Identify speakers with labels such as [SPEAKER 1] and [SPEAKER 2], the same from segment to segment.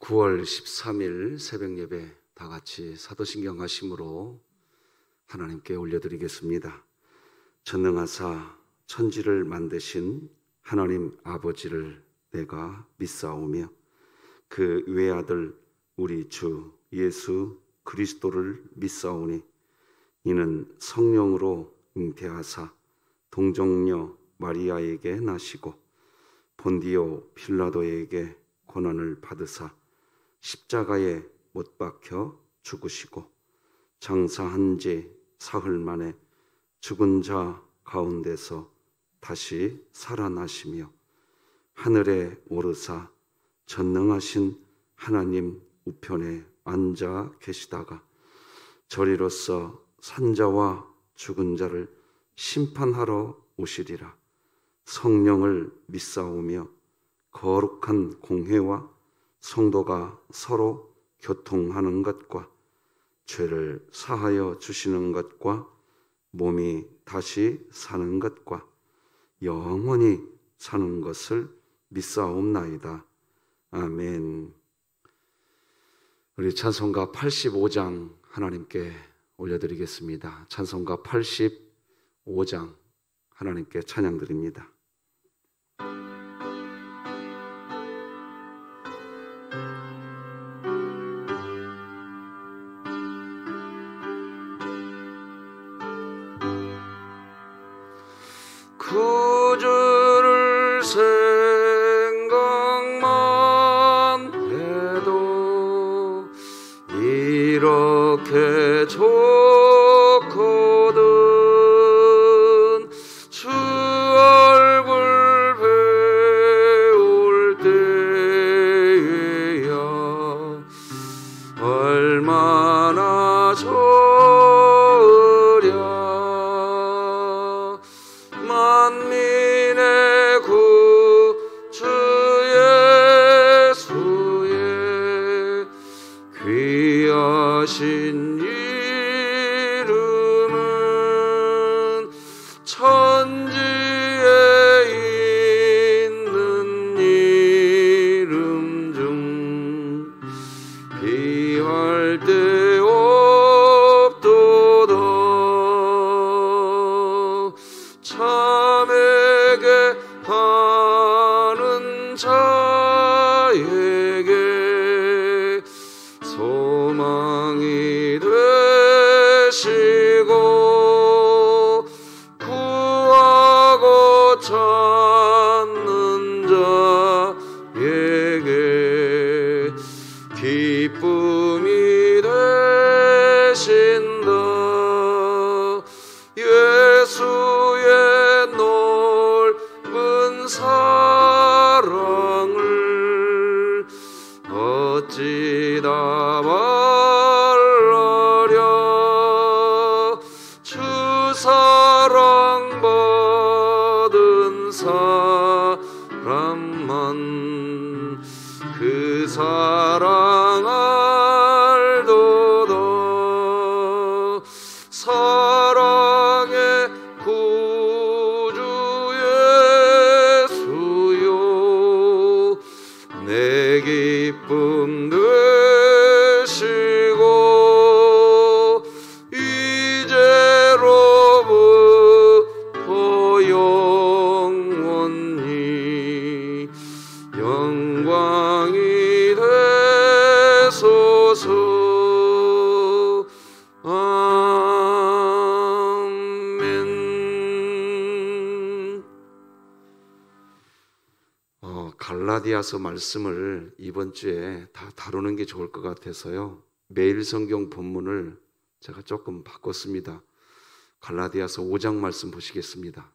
[SPEAKER 1] 9월 13일 새벽 예배 다 같이 사도신경 하심으로 하나님께 올려드리겠습니다. 전능하사 천지를 만드신 하나님 아버지를 내가 믿사오며 그 외아들 우리 주 예수 그리스도를 믿사오니 이는 성령으로 잉태하사 동정녀 마리아에게 나시고 본디오 필라도에게 고난을 받으사 십자가에 못 박혀 죽으시고 장사한 지 사흘 만에 죽은 자 가운데서 다시 살아나시며 하늘에 오르사 전능하신 하나님 우편에 앉아 계시다가 저리로서 산자와 죽은 자를 심판하러 오시리라. 성령을 믿사오며 거룩한 공회와 성도가 서로 교통하는 것과 죄를 사하여 주시는 것과 몸이 다시 사는 것과 영원히 사는 것을 믿사옵나이다. 아멘. 우리 찬송가 85장 하나님께 올려드리겠습니다. 찬송가 85장 하나님께 찬양드립니다. 구주를 생각만 해도 이렇게 좋거든. 주 얼굴 배울 때에야 얼마나 만민의 구주 예수의 귀하신 이름은 천지에 있는 이름 중 비할 데 없도다. 참에게 하는 자에게 소망이 되시고 구하고 찾는 자에게 기쁨이 되신다. 예수의 넓은 사랑을 어찌다 말하랴. 주 사랑 받은 사람만 그 사랑 알도다. 사랑의 구주 예수요 내 기쁨 되시고 이제로부터 영원히 영광이 되소서. 갈라디아서 말씀을 이번 주에 다 다루는 게 좋을 것 같아서요. 매일 성경 본문을 제가 조금 바꿨습니다. 갈라디아서 5장 말씀 보시겠습니다.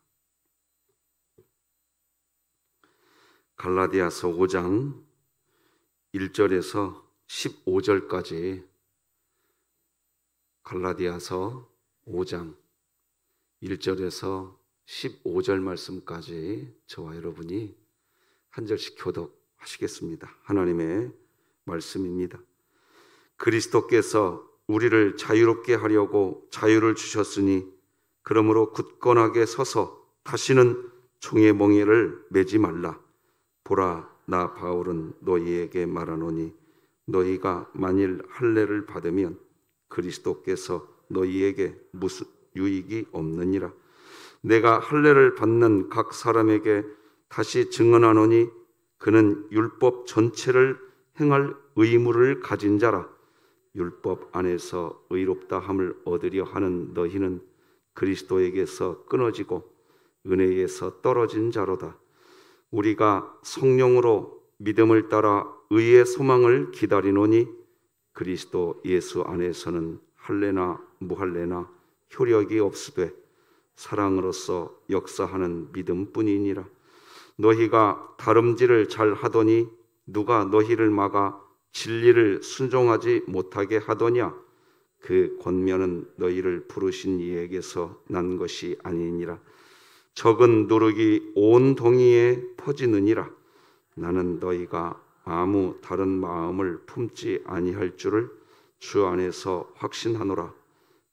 [SPEAKER 1] 갈라디아서 5장 1절에서 15절까지 갈라디아서 5장 1절에서 15절 말씀까지 저와 여러분이 한 절씩 교독하시겠습니다. 하나님의 말씀입니다. 그리스도께서 우리를 자유롭게 하려고 자유를 주셨으니 그러므로 굳건하게 서서 다시는 종의 멍에를 매지 말라. 보라, 나 바울은 너희에게 말하노니 너희가 만일 할례를 받으면 그리스도께서 너희에게 무슨 유익이 없느니라. 내가 할례를 받는 각 사람에게 다시 증언하노니 그는 율법 전체를 행할 의무를 가진 자라. 율법 안에서 의롭다 함을 얻으려 하는 너희는 그리스도에게서 끊어지고 은혜에서 떨어진 자로다. 우리가 성령으로 믿음을 따라 의의 소망을 기다리노니 그리스도 예수 안에서는 할례나 무할례나 효력이 없으되 사랑으로서 역사하는 믿음뿐이니라. 너희가 다름질을 잘 하더니 누가 너희를 막아 진리를 순종하지 못하게 하더냐? 그 권면은 너희를 부르신 이에게서 난 것이 아니니라. 적은 누룩이 온 동이에 퍼지느니라. 나는 너희가 아무 다른 마음을 품지 아니할 줄을 주 안에서 확신하노라.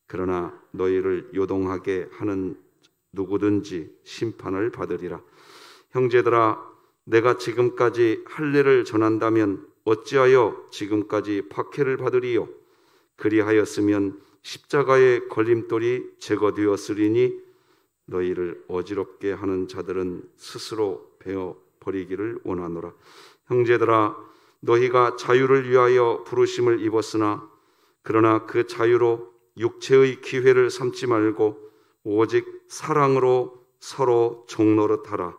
[SPEAKER 1] 그러나 너희를 요동하게 하는 누구든지 심판을 받으리라. 형제들아, 내가 지금까지 할례를 전한다면 어찌하여 지금까지 박해를 받으리요? 그리하였으면 십자가의 걸림돌이 제거되었으리니 너희를 어지럽게 하는 자들은 스스로 베어 버리기를 원하노라. 형제들아, 너희가 자유를 위하여 부르심을 입었으나 그러나 그 자유로 육체의 기회를 삼지 말고 오직 사랑으로 서로 종노릇하라.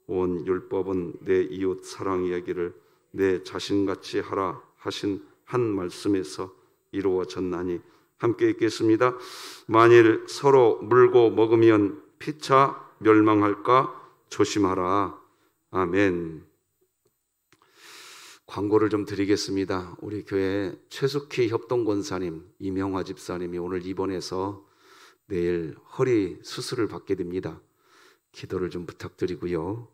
[SPEAKER 1] 온 율법은 내 이웃 사랑 이야기를 내 자신같이 하라 하신 한 말씀에서 이루어졌나니. 함께 읽겠습니다. 만일 서로 물고 먹으면 피차 멸망할까 조심하라. 아멘. 광고를 좀 드리겠습니다. 우리 교회 최숙희 협동권사님, 이명화 집사님이 오늘 입원해서 내일 허리 수술을 받게 됩니다. 기도를 좀 부탁드리고요.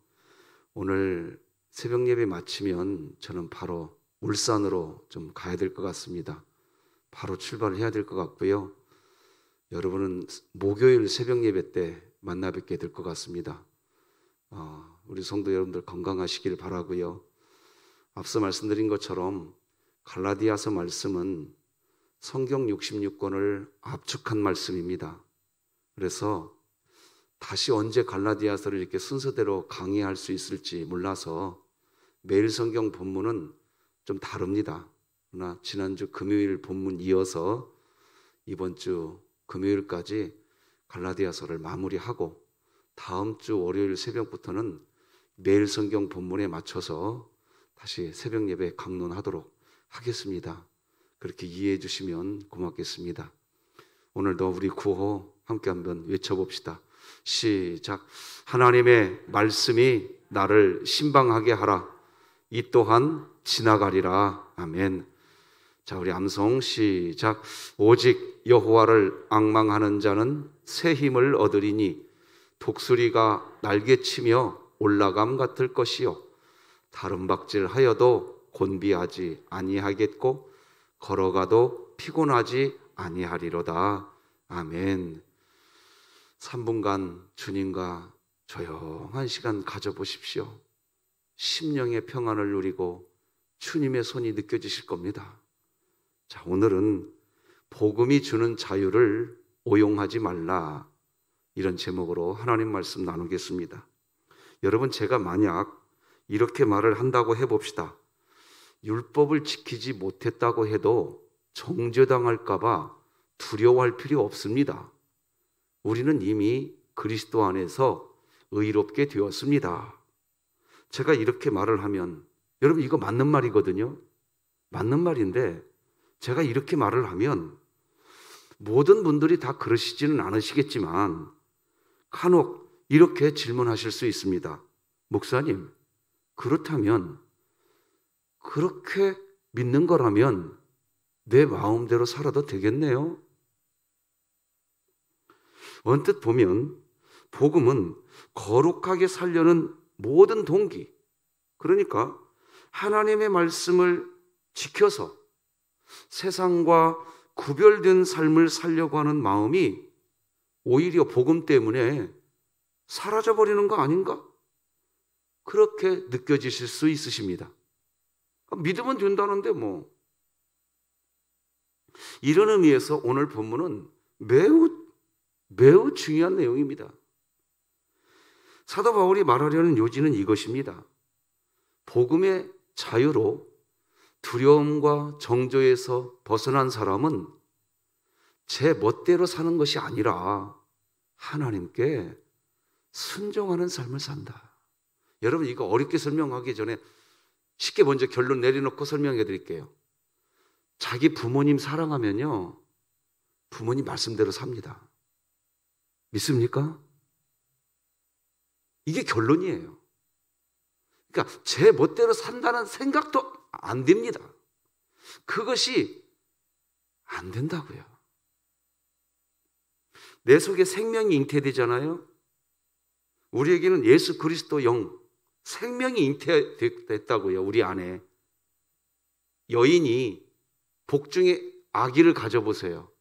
[SPEAKER 1] 오늘 새벽 예배 마치면 저는 바로 울산으로 좀 가야 될 것 같습니다. 바로 출발을 해야 될 것 같고요. 여러분은 목요일 새벽 예배 때 만나 뵙게 될 것 같습니다. 우리 성도 여러분들 건강하시길 바라고요. 앞서 말씀드린 것처럼 갈라디아서 말씀은 성경 66권을 압축한 말씀입니다. 그래서 다시 언제 갈라디아서를 이렇게 순서대로 강의할 수 있을지 몰라서 매일 성경 본문은 좀 다릅니다. 그러나 지난주 금요일 본문 이어서 이번 주 금요일까지 갈라디아서를 마무리하고 다음 주 월요일 새벽부터는 매일 성경 본문에 맞춰서 다시 새벽 예배 강론하도록 하겠습니다. 그렇게 이해해 주시면 고맙겠습니다. 오늘도 우리 구호 함께 한번 외쳐봅시다. 시작. 하나님의 말씀이 나를 신방하게 하라. 이 또한 지나가리라. 아멘. 자, 우리 암송 시작. 오직 여호와를 앙망하는 자는 새 힘을 얻으리니 독수리가 날개치며 올라감 같을 것이요 다름박질 하여도 곤비하지 아니하겠고 걸어가도 피곤하지 아니하리로다. 아멘. 3분간 주님과 조용한 시간 가져보십시오. 심령의 평안을 누리고 주님의 손이 느껴지실 겁니다. 자, 오늘은 복음이 주는 자유를 오용하지 말라, 이런 제목으로 하나님 말씀 나누겠습니다. 여러분, 제가 만약 이렇게 말을 한다고 해봅시다. 율법을 지키지 못했다고 해도 정죄당할까 봐 두려워할 필요 없습니다. 우리는 이미 그리스도 안에서 의롭게 되었습니다. 제가 이렇게 말을 하면, 여러분 이거 맞는 말이거든요. 맞는 말인데 제가 이렇게 말을 하면 모든 분들이 다 그러시지는 않으시겠지만 간혹 이렇게 질문하실 수 있습니다. 목사님, 그렇다면 그렇게 믿는 거라면 내 마음대로 살아도 되겠네요? 언뜻 보면 복음은 거룩하게 살려는 모든 동기, 그러니까 하나님의 말씀을 지켜서 세상과 구별된 삶을 살려고 하는 마음이 오히려 복음 때문에 사라져버리는 거 아닌가? 그렇게 느껴지실 수 있으십니다. 믿으면 된다는데 뭐 이런 의미에서 오늘 본문은 매우 중요한 내용입니다. 사도 바울이 말하려는 요지는 이것입니다. 복음의 자유로 두려움과 정죄에서 벗어난 사람은 제 멋대로 사는 것이 아니라 하나님께 순종하는 삶을 산다. 여러분, 이거 어렵게 설명하기 전에 쉽게 먼저 결론 내려놓고 설명해 드릴게요. 자기 부모님 사랑하면요, 부모님 말씀대로 삽니다. 믿습니까? 이게 결론이에요. 그러니까 제 멋대로 산다는 생각도 안 됩니다. 그것이 안 된다고요. 내 속에 생명이 잉태되잖아요. 우리에게는 예수 그리스도 영, 생명이 잉태됐다고요. 우리 안에. 여인이 복중에 아기를 가져보세요.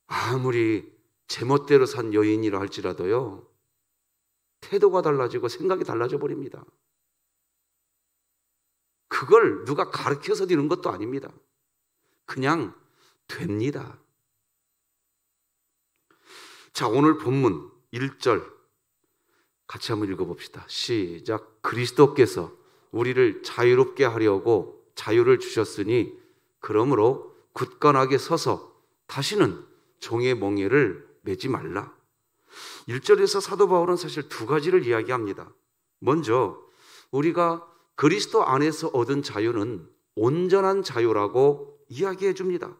[SPEAKER 1] 아무리 제멋대로 산 여인이라 할지라도요, 태도가 달라지고 생각이 달라져 버립니다. 그걸 누가 가르쳐서 되는 것도 아닙니다. 그냥 됩니다. 자, 오늘 본문 1절 같이 한번 읽어봅시다. 시작. 그리스도께서 우리를 자유롭게 하려고 자유를 주셨으니 그러므로 굳건하게 서서 다시는 종의 멍에를 매지 말라. 1절에서 사도 바울은 사실 두 가지를 이야기합니다. 먼저 우리가 그리스도 안에서 얻은 자유는 온전한 자유라고 이야기해 줍니다.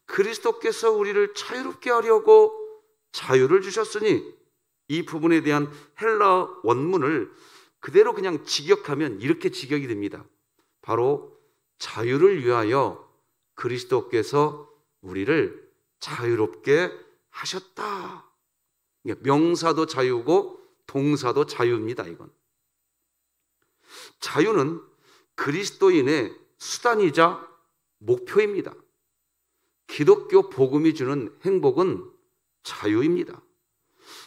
[SPEAKER 1] 그리스도께서 우리를 자유롭게 하려고 자유를 주셨으니, 이 부분에 대한 헬라 원문을 그대로 그냥 직역하면 이렇게 직역이 됩니다. 바로 자유를 위하여 그리스도께서 우리를 자유롭게 하셨다. 명사도 자유고 동사도 자유입니다. 이건 자유는 그리스도인의 수단이자 목표입니다. 기독교 복음이 주는 행복은 자유입니다.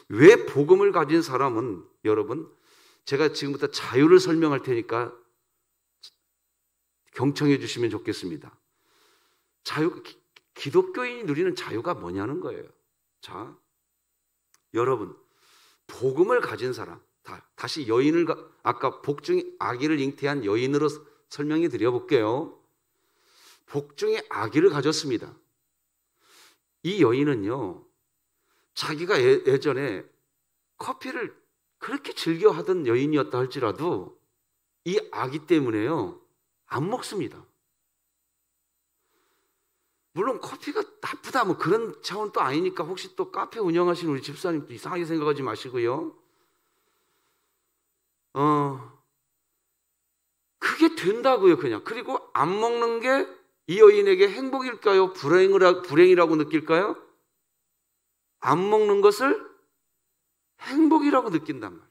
[SPEAKER 1] 왜 복음을 가진 사람은, 여러분, 제가 지금부터 자유를 설명할 테니까 경청해 주시면 좋겠습니다. 기독교인이 누리는 자유가 뭐냐는 거예요. 자, 여러분, 복음을 가진 사람, 다시 여인을, 아까 복중에 아기를 잉태한 여인으로 설명해 드려볼게요. 복중에 아기를 가졌습니다. 이 여인은요, 자기가 예전에 커피를 그렇게 즐겨 하던 여인이었다 할지라도 이 아기 때문에요, 안 먹습니다. 물론 커피가 나쁘다 뭐 그런 차원도 아니니까 혹시 또 카페 운영하시는 우리 집사님도 이상하게 생각하지 마시고요. 그게 된다고요, 그냥. 그리고 안 먹는 게 이 여인에게 행복일까요? 불행이라고 느낄까요? 안 먹는 것을 행복이라고 느낀단 말이에요.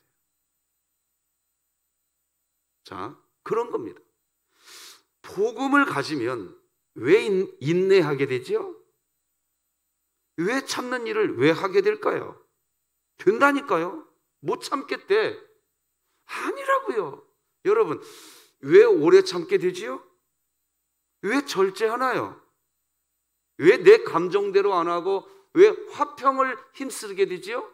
[SPEAKER 1] 자, 그런 겁니다. 복음을 가지면 왜 인내하게 되죠? 왜 참는 일을 왜 하게 될까요? 된다니까요. 못 참겠대. 아니라고요. 여러분, 왜 오래 참게 되지요? 왜 절제하나요? 왜 내 감정대로 안 하고 왜 화평을 힘쓰게 되지요?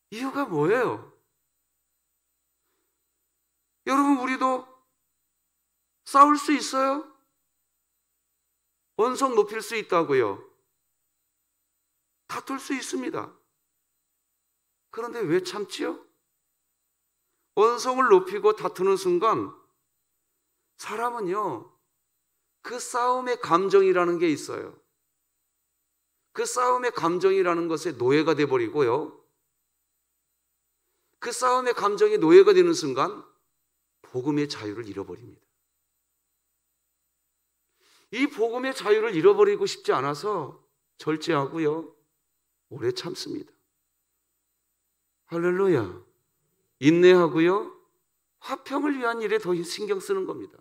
[SPEAKER 1] 이유가 뭐예요? 여러분, 우리도 싸울 수 있어요? 언성 높일 수 있다고요. 다툴 수 있습니다. 그런데 왜 참지요? 언성을 높이고 다투는 순간 사람은요, 그 싸움의 감정이라는 게 있어요. 그 싸움의 감정이라는 것에 노예가 돼버리고요, 그 싸움의 감정이 노예가 되는 순간 복음의 자유를 잃어버립니다. 이 복음의 자유를 잃어버리고 싶지 않아서 절제하고요, 오래 참습니다. 할렐루야. 인내하고요, 화평을 위한 일에 더 신경 쓰는 겁니다.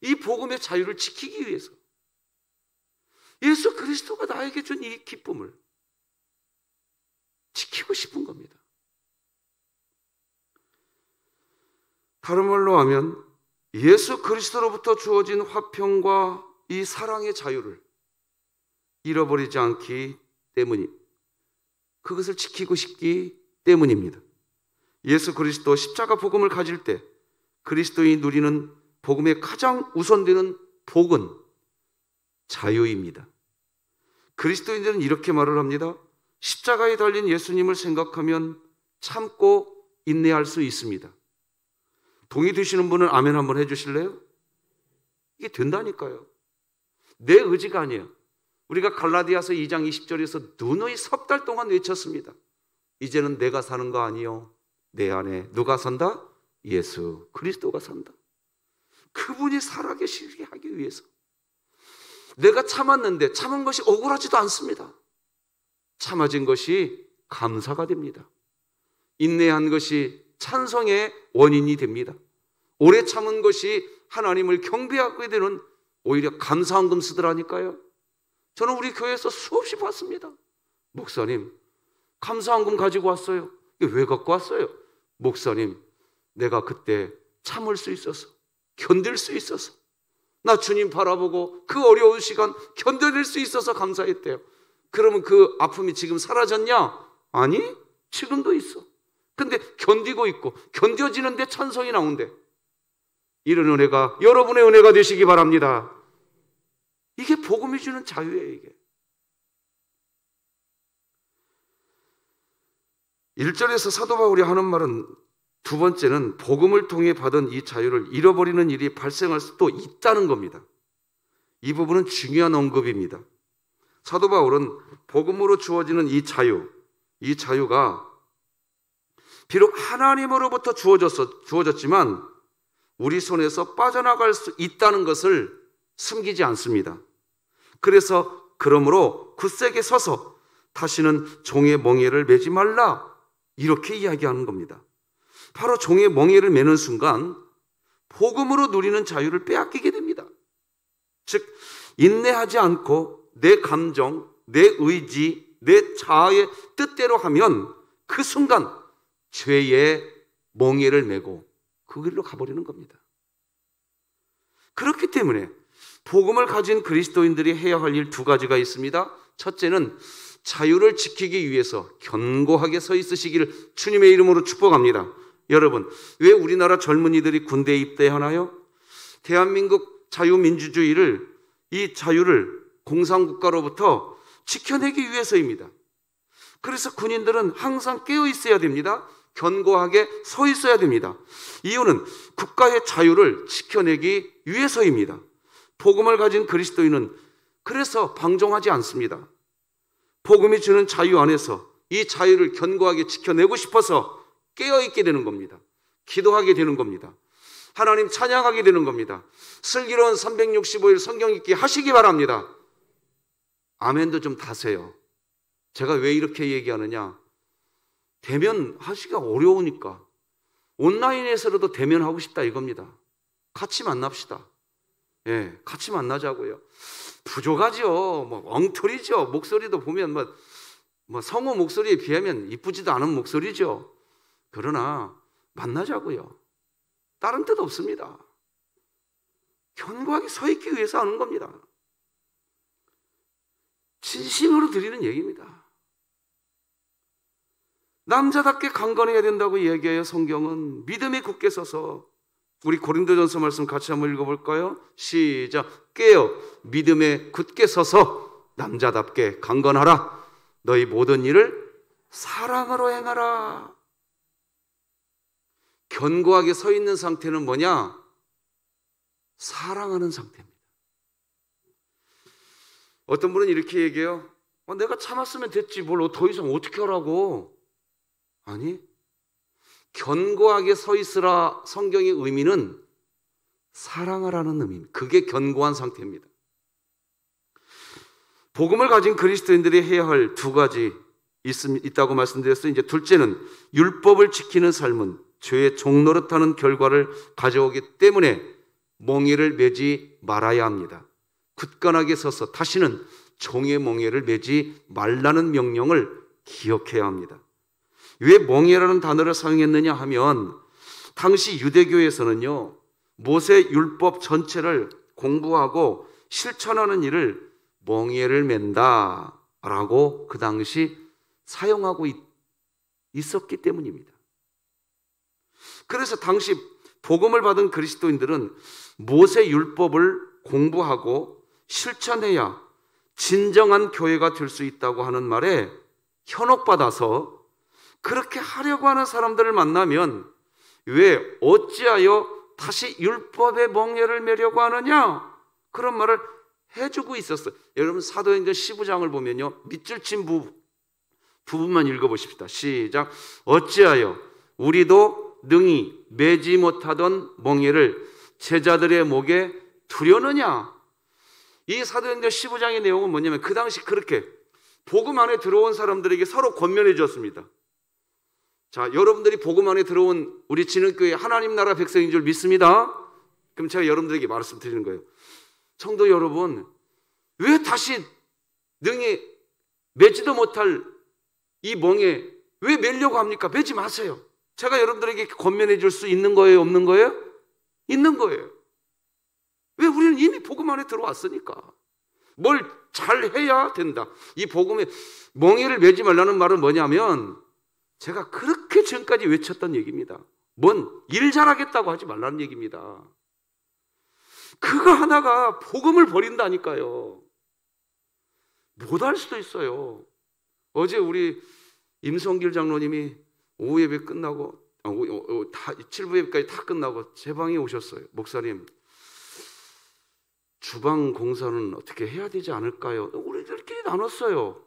[SPEAKER 1] 이 복음의 자유를 지키기 위해서. 예수 그리스도가 나에게 준 이 기쁨을 지키고 싶은 겁니다. 다른 말로 하면 예수 그리스도로부터 주어진 화평과 이 사랑의 자유를 잃어버리지 않기 때문이, 그것을 지키고 싶기 때문입니다. 예수 그리스도 십자가 복음을 가질 때 그리스도인이 누리는 복음의 가장 우선되는 복은 자유입니다. 그리스도인들은 이렇게 말을 합니다. 십자가에 달린 예수님을 생각하면 참고 인내할 수 있습니다. 동의 되시는 분은 아멘 한번 해주실래요? 이게 된다니까요. 내 의지가 아니에요. 우리가 갈라디아서 2장 20절에서 누누이 석 달 동안 외쳤습니다. 이제는 내가 사는 거 아니요, 내 안에 누가 산다? 예수 그리스도가 산다. 그분이 살아계시게 하기 위해서 내가 참았는데 참은 것이 억울하지도 않습니다. 참아진 것이 감사가 됩니다. 인내한 것이 찬송의 원인이 됩니다. 오래 참은 것이 하나님을 경배하게 되는, 오히려 감사헌금 쓰더라니까요. 저는 우리 교회에서 수없이 봤습니다. 목사님, 감사헌금 가지고 왔어요. 왜 갖고 왔어요? 목사님, 내가 그때 참을 수 있어서, 견딜 수 있어서, 나 주님 바라보고 그 어려운 시간 견뎌낼 수 있어서 감사했대요. 그러면 그 아픔이 지금 사라졌냐? 아니, 지금도 있어. 근데 견디고 있고 견뎌지는데 찬송이 나온대. 이런 은혜가 여러분의 은혜가 되시기 바랍니다. 이게 복음이 주는 자유예요. 이게 1절에서 사도 바울이 하는 말은, 두 번째는 복음을 통해 받은 이 자유를 잃어버리는 일이 발생할 수도 있다는 겁니다. 이 부분은 중요한 언급입니다. 사도 바울은 복음으로 주어지는 이 자유가 비록 하나님으로부터 주어졌지만 우리 손에서 빠져나갈 수 있다는 것을 숨기지 않습니다. 그러므로 굳세게 서서 다시는 종의 멍에를 매지 말라, 이렇게 이야기하는 겁니다. 바로 종의 멍에를 매는 순간 복음으로 누리는 자유를 빼앗기게 됩니다. 즉, 인내하지 않고 내 감정, 내 의지, 내 자아의 뜻대로 하면 그 순간 죄의 멍에를 메고 그 길로 가버리는 겁니다. 그렇기 때문에 복음을 가진 그리스도인들이 해야 할 일 두 가지가 있습니다. 첫째는 자유를 지키기 위해서 견고하게 서 있으시기를 주님의 이름으로 축복합니다. 여러분, 왜 우리나라 젊은이들이 군대에 입대하나요? 대한민국 자유민주주의를, 이 자유를 공산국가로부터 지켜내기 위해서입니다. 그래서 군인들은 항상 깨어 있어야 됩니다. 견고하게 서 있어야 됩니다. 이유는 국가의 자유를 지켜내기 위해서입니다. 복음을 가진 그리스도인은 그래서 방종하지 않습니다. 복음이 주는 자유 안에서 이 자유를 견고하게 지켜내고 싶어서 깨어있게 되는 겁니다. 기도하게 되는 겁니다. 하나님 찬양하게 되는 겁니다. 슬기로운 365일 성경 읽기 하시기 바랍니다. 아멘도 좀 다세요. 제가 왜 이렇게 얘기하느냐, 대면하기가 어려우니까 온라인에서라도 대면하고 싶다 이겁니다. 같이 만납시다. 예, 같이 만나자고요. 부족하죠. 엉터리죠. 목소리도 보면 성우 목소리에 비하면 이쁘지도 않은 목소리죠. 그러나 만나자고요. 다른 뜻 없습니다. 견고하게 서 있기 위해서 하는 겁니다. 진심으로 드리는 얘기입니다. 남자답게 강건해야 된다고 얘기해요. 성경은 믿음에 굳게 서서, 우리 고린도전서 말씀 같이 한번 읽어볼까요? 시작. 깨어 믿음에 굳게 서서 남자답게 강건하라. 너희 모든 일을 사랑으로 행하라. 견고하게 서 있는 상태는 뭐냐? 사랑하는 상태입니다. 어떤 분은 이렇게 얘기해요. 내가 참았으면 됐지 뭘 더 이상 어떻게 하라고. 아니, 견고하게 서 있으라 성경의 의미는 사랑하라는 의미입니다. 그게 견고한 상태입니다. 복음을 가진 그리스도인들이 해야 할 두 가지 있다고 말씀드렸어요. 이제 둘째는 율법을 지키는 삶은 죄의 종노릇하는 결과를 가져오기 때문에 멍에를 매지 말아야 합니다. 굳건하게 서서 다시는 종의 멍에를 매지 말라는 명령을 기억해야 합니다. 왜 멍에라는 단어를 사용했느냐 하면, 당시 유대교에서는요, 모세 율법 전체를 공부하고 실천하는 일을 멍에를 맨다라고 그 당시 사용하고 있었기 때문입니다. 그래서 당시 복음을 받은 그리스도인들은 모세 율법을 공부하고 실천해야 진정한 교회가 될 수 있다고 하는 말에 현혹받아서 그렇게 하려고 하는 사람들을 만나면 왜 어찌하여 다시 율법의 멍에를 매려고 하느냐? 그런 말을 해주고 있었어요. 여러분 사도행전 15장을 보면요, 밑줄 친 부분만 읽어보십시다. 시작. 어찌하여 우리도 능히 매지 못하던 멍에를 제자들의 목에 두려느냐? 이 사도행전 15장의 내용은 뭐냐면 그 당시 그렇게 복음 안에 들어온 사람들에게 서로 권면해 주었습니다. 자, 여러분들이 복음 안에 들어온 우리 진흥교회 하나님 나라 백성인 줄 믿습니다. 그럼 제가 여러분들에게 말씀드리는 거예요. 성도 여러분, 왜 다시 능히 매지도 못할 이 멍에 왜 매려고 합니까? 매지 마세요. 제가 여러분들에게 권면해 줄 수 있는 거예요? 없는 거예요? 있는 거예요. 왜? 우리는 이미 복음 안에 들어왔으니까. 뭘 잘해야 된다. 이 복음에 멍에를 매지 말라는 말은 뭐냐면 제가 그렇게 전까지 외쳤던 얘기입니다. 뭔 일 잘하겠다고 하지 말라는 얘기입니다. 그거 하나가 복음을 버린다니까요. 못할 수도 있어요. 어제 우리 임성길 장로님이 오후 예배 끝나고 7부 예배까지 다 끝나고 제 방에 오셨어요. 목사님, 주방 공사는 어떻게 해야 되지 않을까요? 우리들끼리 나눴어요.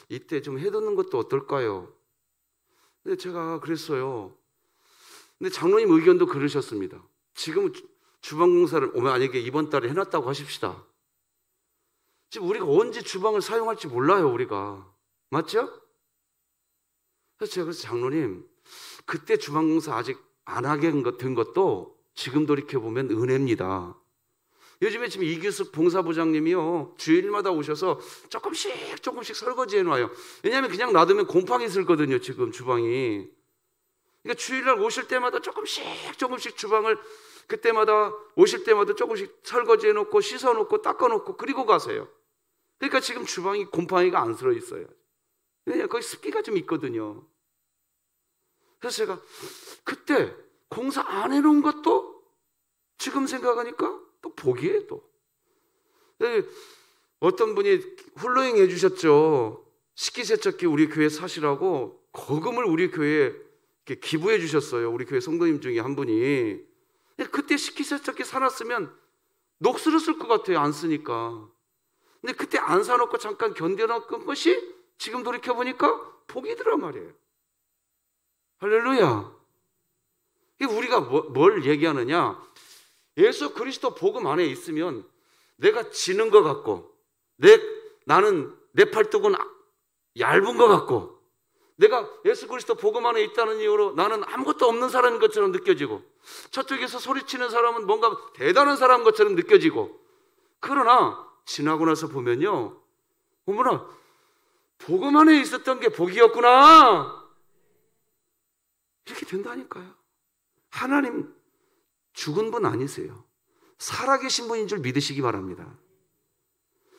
[SPEAKER 1] 이때 좀 해두는 것도 어떨까요? 근데 제가 그랬어요. 근데 장로님 의견도 그러셨습니다. 지금 주방 공사를 만약에 이번 달에 해놨다고 하십시다. 지금 우리가 언제 주방을 사용할지 몰라요, 우리가. 맞죠? 그래서 제가 장로님, 그때 주방 공사 아직 안 하게 된 것도 지금 돌이켜보면 은혜입니다. 요즘에 지금 이규숙 봉사부장님이요, 주일마다 오셔서 조금씩 설거지 해놔요. 왜냐하면 그냥 놔두면 곰팡이 슬거든요, 지금 주방이. 그러니까 주일날 오실 때마다 조금씩 주방을 그때마다 오실 때마다 조금씩 설거지 해놓고 씻어놓고 닦아놓고 그리고 가세요. 그러니까 지금 주방이 곰팡이가 안 슬어 있어요. 왜냐하면 거기 습기가 좀 있거든요. 그래서 제가 그때 공사 안 해놓은 것도 지금 생각하니까 또 복이에요, 또. 어떤 분이 훌로잉 해주셨죠. 식기세척기 우리 교회 사시라고 거금을 우리 교회에 기부해 주셨어요. 우리 교회 성도님 중에 한 분이. 그때 식기세척기 사놨으면 녹슬었을 것 같아요, 안 쓰니까. 근데 그때 안 사놓고 잠깐 견뎌놓은 것이 지금 돌이켜보니까 복이더란 말이에요. 할렐루야. 우리가 뭘 얘기하느냐? 예수 그리스도 복음 안에 있으면 내가 지는 것 같고 나는 내 팔뚝은 얇은 것 같고 내가 예수 그리스도 복음 안에 있다는 이유로 나는 아무것도 없는 사람인 것처럼 느껴지고 저쪽에서 소리치는 사람은 뭔가 대단한 사람 것처럼 느껴지고 그러나 지나고 나서 보면요, 어머나 복음 안에 있었던 게 복이었구나 이렇게 된다니까요. 하나님 죽은 분 아니세요. 살아계신 분인 줄 믿으시기 바랍니다.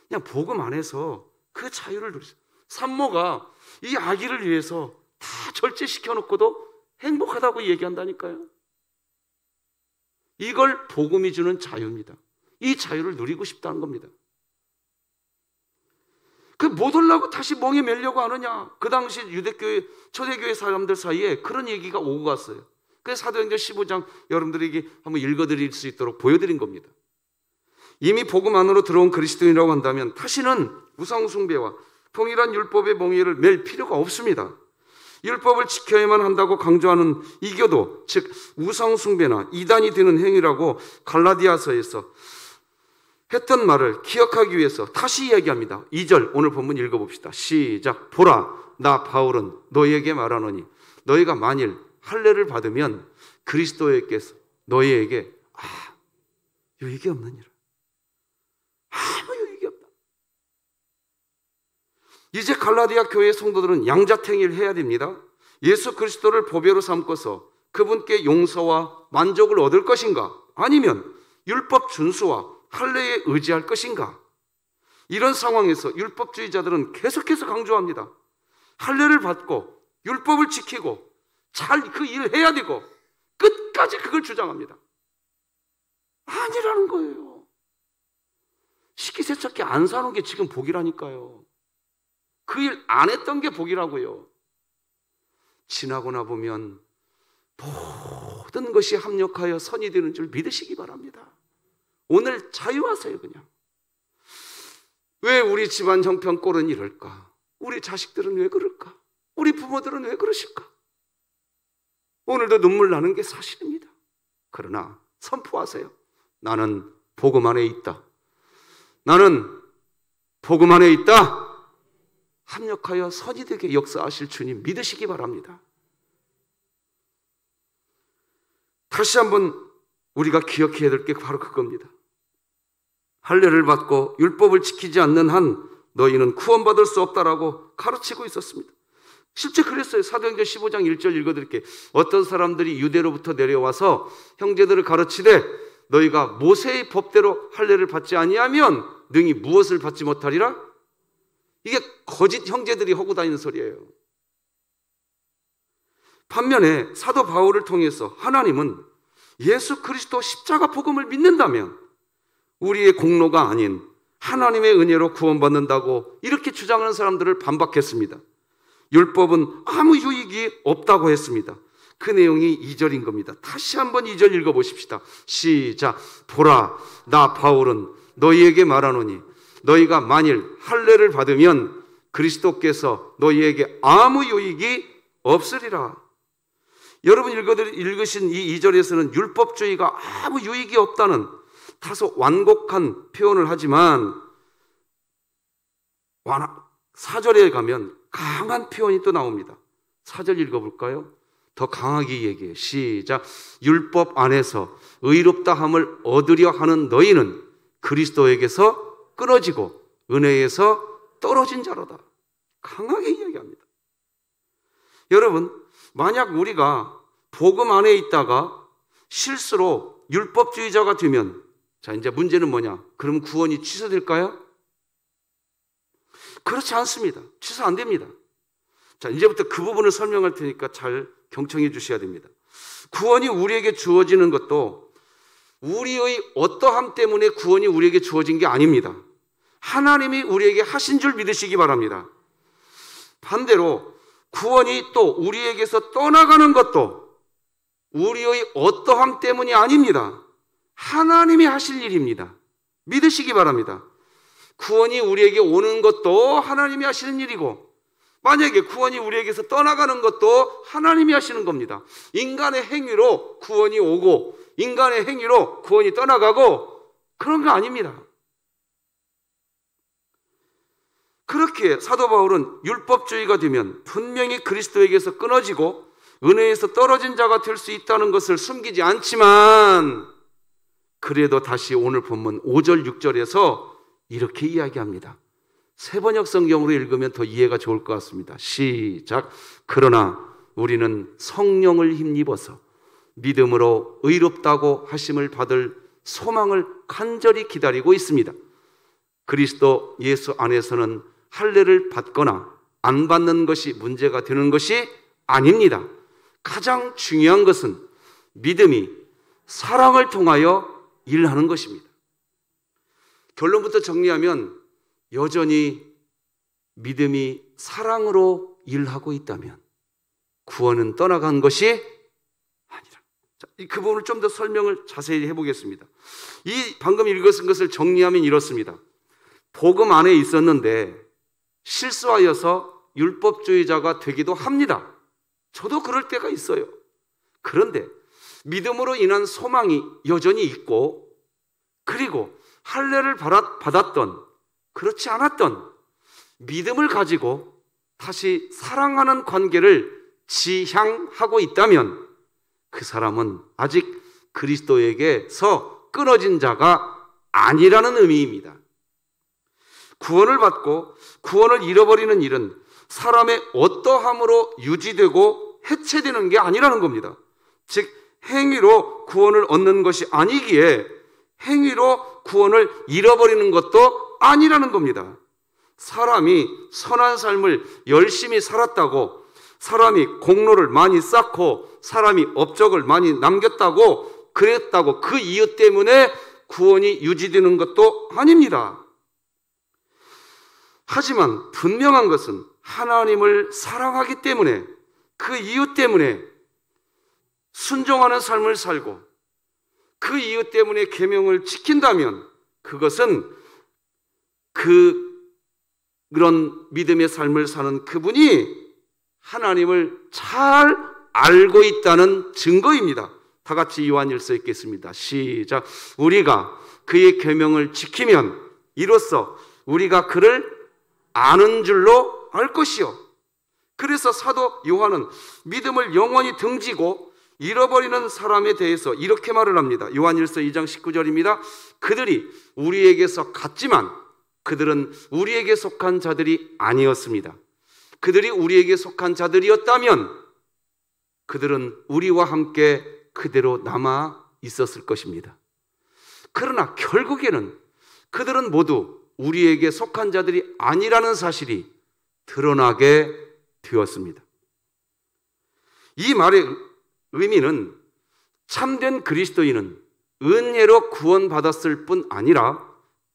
[SPEAKER 1] 그냥 복음 안에서 그 자유를 누리세요. 산모가 이 아기를 위해서 다 절제시켜놓고도 행복하다고 얘기한다니까요. 이걸 복음이 주는 자유입니다. 이 자유를 누리고 싶다는 겁니다. 그 못 하려고 다시 멍에 매려고 하느냐? 그 당시 유대교회, 초대교회 사람들 사이에 그런 얘기가 오고 갔어요. 그래서 사도행전 15장 여러분들에게 한번 읽어드릴 수 있도록 보여드린 겁니다. 이미 복음 안으로 들어온 그리스도인이라고 한다면 다시는 우상숭배와 통일한 율법의 멍에를 맬 필요가 없습니다. 율법을 지켜야만 한다고 강조하는 이교도, 즉 우상숭배나 이단이 되는 행위라고 갈라디아서에서 했던 말을 기억하기 위해서 다시 이야기합니다. 2절 오늘 본문 읽어봅시다. 시작. 보라, 나 바울은 너희에게 말하노니 너희가 만일 할례를 받으면 그리스도께서 너희에게 유익이 없느니라. 아무 유익이 없다. 이제 갈라디아 교회의 성도들은 양자택일을 해야 됩니다. 예수 그리스도를 보배로 삼고서 그분께 용서와 만족을 얻을 것인가? 아니면 율법 준수와 할례에 의지할 것인가? 이런 상황에서 율법주의자들은 계속해서 강조합니다. 할례를 받고 율법을 지키고 잘 그 일을 해야 되고 끝까지 그걸 주장합니다. 아니라는 거예요. 식기세척기 안 사는 게 지금 복이라니까요. 그 일 안 했던 게 복이라고요. 지나고 보면 모든 것이 합력하여 선이 되는 줄 믿으시기 바랍니다. 오늘 자유하세요. 그냥. 왜 우리 집안 형편 꼴은 이럴까? 우리 자식들은 왜 그럴까? 우리 부모들은 왜 그러실까? 오늘도 눈물 나는 게 사실입니다. 그러나 선포하세요. 나는 복음 안에 있다. 나는 복음 안에 있다. 합력하여 선이 되게 역사하실 주님 믿으시기 바랍니다. 다시 한번 우리가 기억해야 될 게 바로 그겁니다. 할례를 받고 율법을 지키지 않는 한 너희는 구원받을 수 없다라고 가르치고 있었습니다. 실제 그랬어요. 사도행전 15장 1절 읽어드릴게요. 어떤 사람들이 유대로부터 내려와서 형제들을 가르치되 너희가 모세의 법대로 할례를 받지 아니하면 능히 무엇을 받지 못하리라? 이게 거짓 형제들이 하고 다니는 소리예요. 반면에 사도 바울을 통해서 하나님은 예수 그리스도 십자가 복음을 믿는다면 우리의 공로가 아닌 하나님의 은혜로 구원받는다고 이렇게 주장하는 사람들을 반박했습니다. 율법은 아무 유익이 없다고 했습니다. 그 내용이 2절인 겁니다. 다시 한번 2절 읽어보십시다. 시작. 보라, 나 바울은 너희에게 말하노니 너희가 만일 할례를 받으면 그리스도께서 너희에게 아무 유익이 없으리라. 여러분 읽으신 이 2절에서는 율법주의가 아무 유익이 없다는 다소 완곡한 표현을 하지만 4절에 가면 강한 표현이 또 나옵니다. 4절 읽어볼까요? 더 강하게 얘기해요. 시작. 율법 안에서 의롭다함을 얻으려 하는 너희는 그리스도에게서 끊어지고 은혜에서 떨어진 자로다. 강하게 이야기합니다. 여러분, 만약 우리가 복음 안에 있다가 실수로 율법주의자가 되면, 자, 이제 문제는 뭐냐? 그럼 구원이 취소될까요? 그렇지 않습니다. 취소 안 됩니다. 자, 이제부터 그 부분을 설명할 테니까 잘 경청해 주셔야 됩니다. 구원이 우리에게 주어지는 것도 우리의 어떠함 때문에 구원이 우리에게 주어진 게 아닙니다. 하나님이 우리에게 하신 줄 믿으시기 바랍니다. 반대로 구원이 또 우리에게서 떠나가는 것도 우리의 어떠함 때문이 아닙니다. 하나님이 하실 일입니다. 믿으시기 바랍니다. 구원이 우리에게 오는 것도 하나님이 하시는 일이고, 만약에 구원이 우리에게서 떠나가는 것도 하나님이 하시는 겁니다. 인간의 행위로 구원이 오고 인간의 행위로 구원이 떠나가고 그런 거 아닙니다. 그렇게 사도 바울은 율법주의가 되면 분명히 그리스도에게서 끊어지고 은혜에서 떨어진 자가 될 수 있다는 것을 숨기지 않지만, 그래도 다시 오늘 본문 5절 6절에서 이렇게 이야기합니다. 세번역 성경으로 읽으면 더 이해가 좋을 것 같습니다. 시작. 그러나 우리는 성령을 힘입어서 믿음으로 의롭다고 하심을 받을 소망을 간절히 기다리고 있습니다. 그리스도 예수 안에서는 할례를 받거나 안 받는 것이 문제가 되는 것이 아닙니다. 가장 중요한 것은 믿음이 사랑을 통하여 일하는 것입니다. 결론부터 정리하면 여전히 믿음이 사랑으로 일하고 있다면 구원은 떠나간 것이 아니라. 자, 그 부분을 좀 더 설명을 자세히 해보겠습니다. 이 방금 읽었은 것을 정리하면 이렇습니다. 복음 안에 있었는데 실수하여서 율법주의자가 되기도 합니다. 저도 그럴 때가 있어요. 그런데 믿음으로 인한 소망이 여전히 있고, 그리고 할례를 받았던 그렇지 않았던 믿음을 가지고 다시 사랑하는 관계를 지향하고 있다면 그 사람은 아직 그리스도에게서 끊어진 자가 아니라는 의미입니다. 구원을 받고 구원을 잃어버리는 일은 사람의 어떠함으로 유지되고 해체되는 게 아니라는 겁니다. 즉 행위로 구원을 얻는 것이 아니기에 행위로 구원을 잃어버리는 것도 아니라는 겁니다. 사람이 선한 삶을 열심히 살았다고, 사람이 공로를 많이 쌓고, 사람이 업적을 많이 남겼다고, 그랬다고 그 이유 때문에 구원이 유지되는 것도 아닙니다. 하지만 분명한 것은 하나님을 사랑하기 때문에, 그 이유 때문에 순종하는 삶을 살고 그 이유 때문에 계명을 지킨다면 그것은 그런 믿음의 삶을 사는 그분이 하나님을 잘 알고 있다는 증거입니다. 다 같이 요한일서 읽겠습니다. 시작. 우리가 그의 계명을 지키면 이로써 우리가 그를 아는 줄로 알 것이요. 그래서 사도 요한은 믿음을 영원히 등지고 잃어버리는 사람에 대해서 이렇게 말을 합니다. 요한일서 2장 19절입니다. 그들이 우리에게서 갔지만 그들은 우리에게 속한 자들이 아니었습니다. 그들이 우리에게 속한 자들이었다면 그들은 우리와 함께 그대로 남아 있었을 것입니다. 그러나 결국에는 그들은 모두 우리에게 속한 자들이 아니라는 사실이 드러나게 되었습니다. 이 말의 의미는 참된 그리스도인은 은혜로 구원받았을 뿐 아니라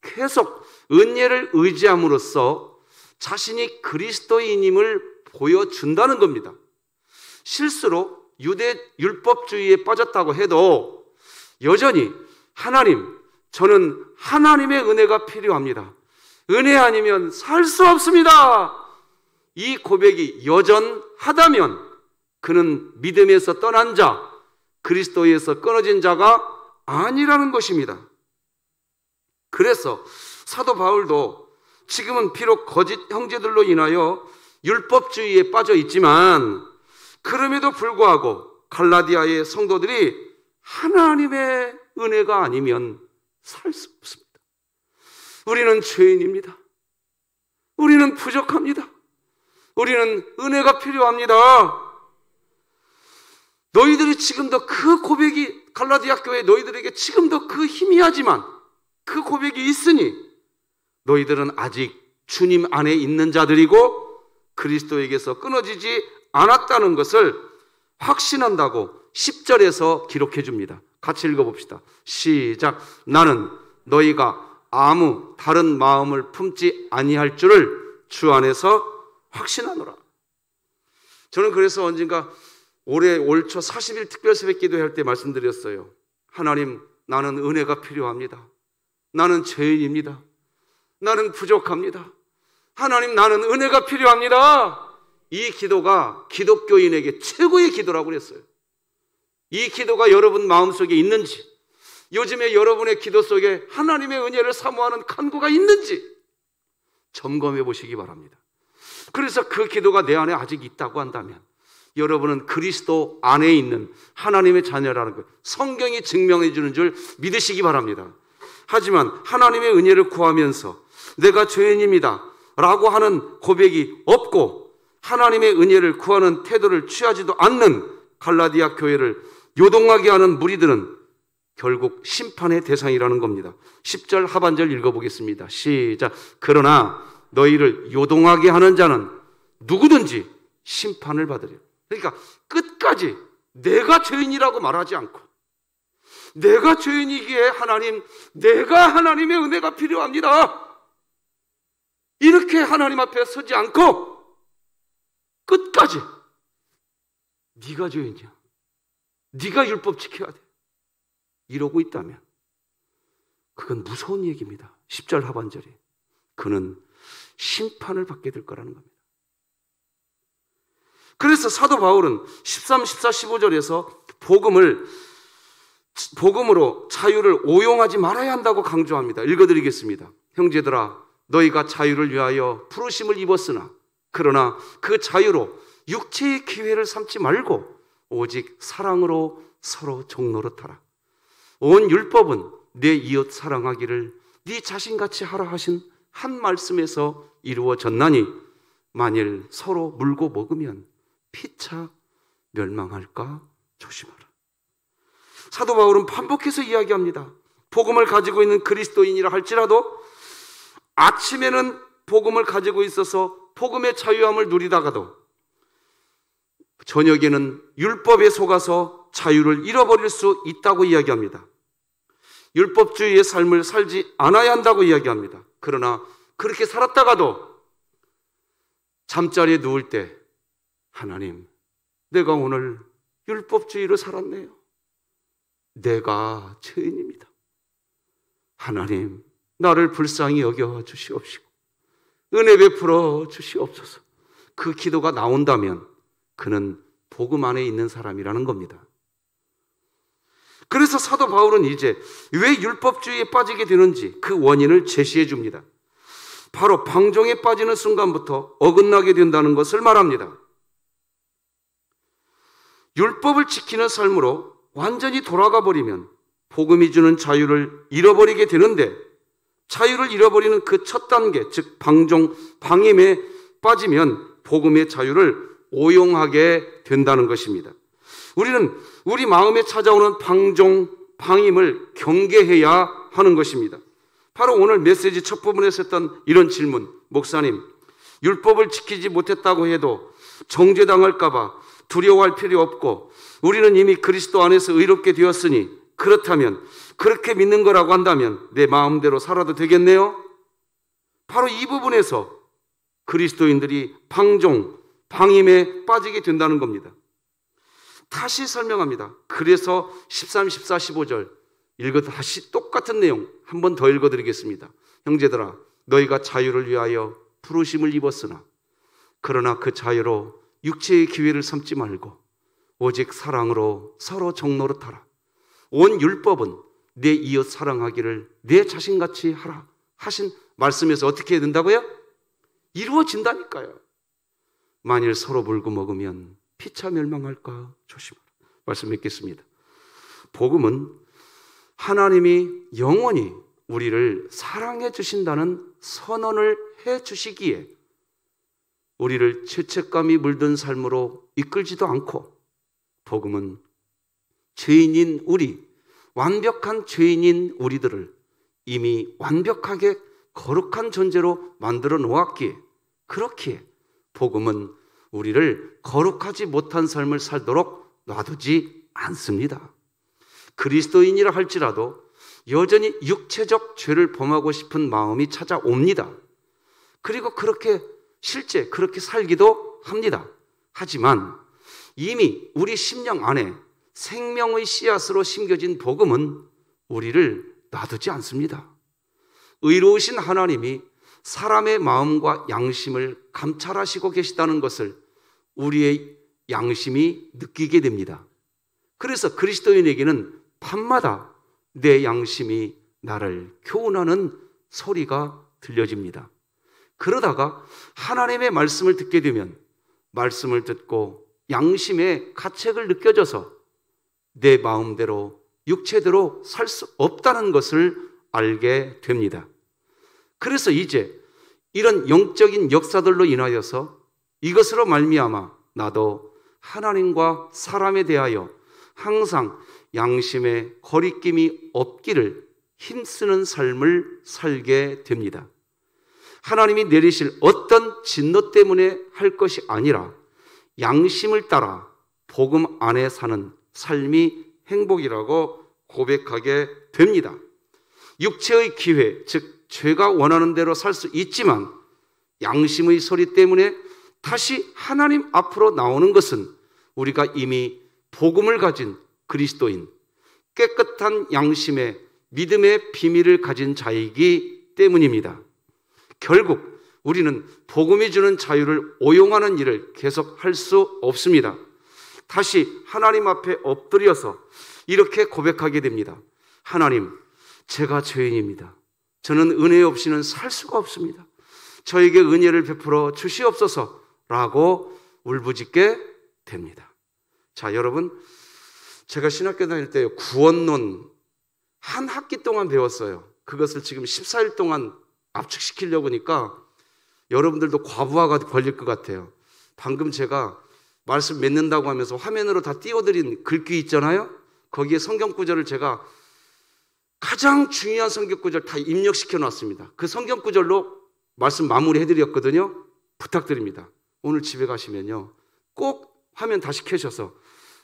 [SPEAKER 1] 계속 은혜를 의지함으로써 자신이 그리스도인임을 보여준다는 겁니다. 실수로 유대 율법주의에 빠졌다고 해도 여전히 하나님, 저는 하나님의 은혜가 필요합니다. 은혜 아니면 살 수 없습니다. 이 고백이 여전하다면 그는 믿음에서 떠난 자, 그리스도에서 끊어진 자가 아니라는 것입니다. 그래서 사도 바울도 지금은 비록 거짓 형제들로 인하여 율법주의에 빠져 있지만 그럼에도 불구하고 갈라디아의 성도들이 하나님의 은혜가 아니면 살 수 없습니다. 우리는 죄인입니다. 우리는 부족합니다. 우리는 은혜가 필요합니다. 너희들이 지금도 그 고백이 갈라디아 교회 너희들에게 지금도 그 희미하지만 그 고백이 있으니 너희들은 아직 주님 안에 있는 자들이고 그리스도에게서 끊어지지 않았다는 것을 확신한다고 10절에서 기록해 줍니다. 같이 읽어봅시다. 시작. 나는 너희가 아무 다른 마음을 품지 아니할 줄을 주 안에서 확신하노라. 저는 그래서 언젠가 올해 올초 40일 특별 새벽 기도할 때 말씀드렸어요. 하나님, 나는 은혜가 필요합니다. 나는 죄인입니다. 나는 부족합니다. 하나님, 나는 은혜가 필요합니다. 이 기도가 기독교인에게 최고의 기도라고 그랬어요. 이 기도가 여러분 마음속에 있는지, 요즘에 여러분의 기도 속에 하나님의 은혜를 사모하는 간구가 있는지 점검해 보시기 바랍니다. 그래서 그 기도가 내 안에 아직 있다고 한다면 여러분은 그리스도 안에 있는 하나님의 자녀라는 것, 성경이 증명해 주는 줄 믿으시기 바랍니다. 하지만 하나님의 은혜를 구하면서 내가 죄인입니다 라고 하는 고백이 없고 하나님의 은혜를 구하는 태도를 취하지도 않는 갈라디아 교회를 요동하게 하는 무리들은 결국 심판의 대상이라는 겁니다. 10절 하반절 읽어보겠습니다. 시작. 그러나 너희를 요동하게 하는 자는 누구든지 심판을 받으리라. 그러니까 끝까지 내가 죄인이라고 말하지 않고 내가 죄인이기에 하나님, 내가 하나님의 은혜가 필요합니다. 이렇게 하나님 앞에 서지 않고 끝까지 네가 죄인이야. 네가 율법 지켜야 돼. 이러고 있다면 그건 무서운 얘기입니다. 10절 하반절이. 그는 심판을 받게 될 거라는 겁니다. 그래서 사도 바울은 13, 14, 15절에서 복음으로 자유를 오용하지 말아야 한다고 강조합니다. 읽어드리겠습니다. 형제들아, 너희가 자유를 위하여 부르심을 입었으나 그러나 그 자유로 육체의 기회를 삼지 말고 오직 사랑으로 서로 종노릇하라. 온 율법은 내 이웃 사랑하기를 네 자신같이 하라 하신 한 말씀에서 이루어졌나니 만일 서로 물고 먹으면 피차 멸망할까 조심하라. 사도 바울은 반복해서 이야기합니다. 복음을 가지고 있는 그리스도인이라 할지라도 아침에는 복음을 가지고 있어서 복음의 자유함을 누리다가도 저녁에는 율법에 속아서 자유를 잃어버릴 수 있다고 이야기합니다. 율법주의의 삶을 살지 않아야 한다고 이야기합니다. 그러나 그렇게 살았다가도 잠자리에 누울 때 하나님, 내가 오늘 율법주의로 살았네요. 내가 죄인입니다. 하나님, 나를 불쌍히 여겨 주시옵시고 은혜 베풀어 주시옵소서. 그 기도가 나온다면 그는 복음 안에 있는 사람이라는 겁니다. 그래서 사도 바울은 이제 왜 율법주의에 빠지게 되는지 그 원인을 제시해 줍니다. 바로 방종에 빠지는 순간부터 어긋나게 된다는 것을 말합니다. 율법을 지키는 삶으로 완전히 돌아가 버리면 복음이 주는 자유를 잃어버리게 되는데, 자유를 잃어버리는 그 첫 단계, 즉 방종, 방임에 빠지면 복음의 자유를 오용하게 된다는 것입니다. 우리는 우리 마음에 찾아오는 방종, 방임을 경계해야 하는 것입니다. 바로 오늘 메시지 첫 부분에서 했던 이런 질문, 목사님, 율법을 지키지 못했다고 해도 정죄당할까 봐 두려워할 필요 없고 우리는 이미 그리스도 안에서 의롭게 되었으니 그렇다면, 그렇게 믿는 거라고 한다면 내 마음대로 살아도 되겠네요? 바로 이 부분에서 그리스도인들이 방종, 방임에 빠지게 된다는 겁니다. 다시 설명합니다. 그래서 13, 14, 15절 다시 똑같은 내용 한 번 더 읽어드리겠습니다. 형제들아, 너희가 자유를 위하여 부르심을 입었으나 그러나 그 자유로 육체의 기회를 삼지 말고 오직 사랑으로 서로 종노릇하라. 온 율법은 내 이웃 사랑하기를 내 자신같이 하라 하신 말씀에서 어떻게 해야 된다고요? 이루어진다니까요. 만일 서로 물고 먹으면 피차 멸망할까 조심하라. 말씀 맺겠습니다. 복음은 하나님이 영원히 우리를 사랑해 주신다는 선언을 해 주시기에 우리를 죄책감이 물든 삶으로 이끌지도 않고, 복음은 죄인인 우리, 완벽한 죄인인 우리들을 이미 완벽하게 거룩한 존재로 만들어 놓았기에, 그렇기에 복음은 우리를 거룩하지 못한 삶을 살도록 놔두지 않습니다. 그리스도인이라 할지라도 여전히 육체적 죄를 범하고 싶은 마음이 찾아옵니다. 그리고 실제 그렇게 살기도 합니다. 하지만 이미 우리 심령 안에 생명의 씨앗으로 심겨진 복음은 우리를 놔두지 않습니다. 의로우신 하나님이 사람의 마음과 양심을 감찰하시고 계시다는 것을 우리의 양심이 느끼게 됩니다. 그래서 그리스도인에게는 밤마다 내 양심이 나를 교훈하는 소리가 들려집니다. 그러다가 하나님의 말씀을 듣게 되면 말씀을 듣고 양심의 가책을 느껴져서 내 마음대로 육체대로 살 수 없다는 것을 알게 됩니다. 그래서 이제 이런 영적인 역사들로 인하여서 이것으로 말미암아 나도 하나님과 사람에 대하여 항상 양심의 거리낌이 없기를 힘쓰는 삶을 살게 됩니다. 하나님이 내리실 어떤 진노 때문에 할 것이 아니라 양심을 따라 복음 안에 사는 삶이 행복이라고 고백하게 됩니다. 육체의 기회, 즉 죄가 원하는 대로 살 수 있지만 양심의 소리 때문에 다시 하나님 앞으로 나오는 것은 우리가 이미 복음을 가진 그리스도인, 깨끗한 양심의 믿음의 비밀을 가진 자이기 때문입니다. 결국 우리는 복음이 주는 자유를 오용하는 일을 계속 할 수 없습니다. 다시 하나님 앞에 엎드려서 이렇게 고백하게 됩니다. 하나님, 제가 죄인입니다. 저는 은혜 없이는 살 수가 없습니다. 저에게 은혜를 베풀어 주시옵소서라고 울부짖게 됩니다. 자, 여러분, 제가 신학교 다닐 때 구원론 한 학기 동안 배웠어요. 그것을 지금 14일 동안 압축시키려고 하니까 여러분들도 과부하가 걸릴 것 같아요. 방금 제가 말씀 맺는다고 하면서 화면으로 다 띄워드린 글귀 있잖아요. 거기에 성경 구절을 제가 가장 중요한 성경 구절 다 입력시켜 놨습니다. 그 성경 구절로 말씀 마무리해 드렸거든요. 부탁드립니다. 오늘 집에 가시면요, 꼭 화면 다시 켜셔서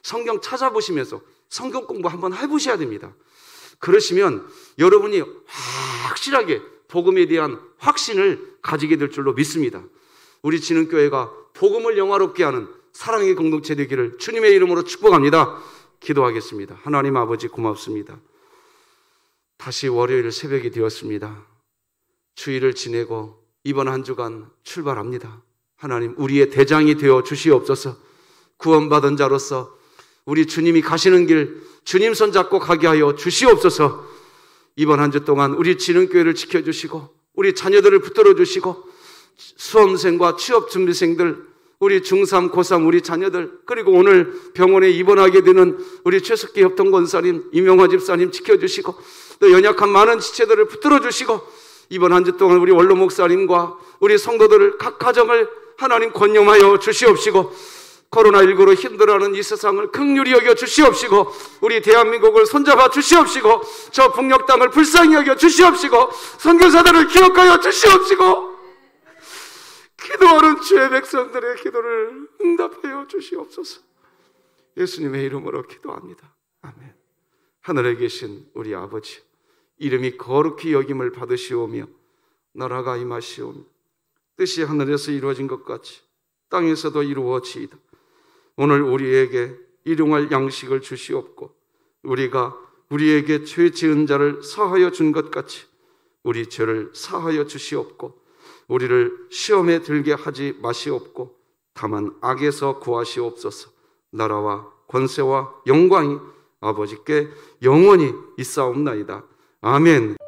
[SPEAKER 1] 성경 찾아보시면서 성경 공부 한번 해보셔야 됩니다. 그러시면 여러분이 확실하게 복음에 대한 확신을 가지게 될 줄로 믿습니다. 우리 진흥교회가 복음을 영화롭게 하는 사랑의 공동체 되기를 주님의 이름으로 축복합니다. 기도하겠습니다. 하나님 아버지 고맙습니다. 다시 월요일 새벽이 되었습니다. 주일을 지내고 이번 한 주간 출발합니다. 하나님, 우리의 대장이 되어 주시옵소서. 구원받은 자로서 우리 주님이 가시는 길 주님 손잡고 가게 하여 주시옵소서. 이번 한 주 동안 우리 진흥교회를 지켜주시고 우리 자녀들을 붙들어 주시고 수험생과 취업준비생들, 우리 중3, 고3 우리 자녀들, 그리고 오늘 병원에 입원하게 되는 우리 최석기 협동권사님, 이명화 집사님 지켜주시고 또 연약한 많은 지체들을 붙들어 주시고 이번 한 주 동안 우리 원로 목사님과 우리 성도들을 각 가정을 하나님 권념하여 주시옵시고 코로나19로 힘들어하는 이 세상을 긍휼히 여겨 주시옵시고 우리 대한민국을 손잡아 주시옵시고 저 북녘 땅을 불쌍히 여겨 주시옵시고 선교사들을 기억하여 주시옵시고 기도하는 주의 백성들의 기도를 응답하여 주시옵소서. 예수님의 이름으로 기도합니다. 아멘. 하늘에 계신 우리 아버지, 이름이 거룩히 여김을 받으시오며 나라가 임하시오며 뜻이 하늘에서 이루어진 것 같이 땅에서도 이루어지이다. 오늘 우리에게 일용할 양식을 주시옵고 우리가 우리에게 죄 지은 자를 사하여 준 것 같이 우리 죄를 사하여 주시옵고 우리를 시험에 들게 하지 마시옵고 다만 악에서 구하시옵소서. 나라와 권세와 영광이 아버지께 영원히 있사옵나이다. 아멘.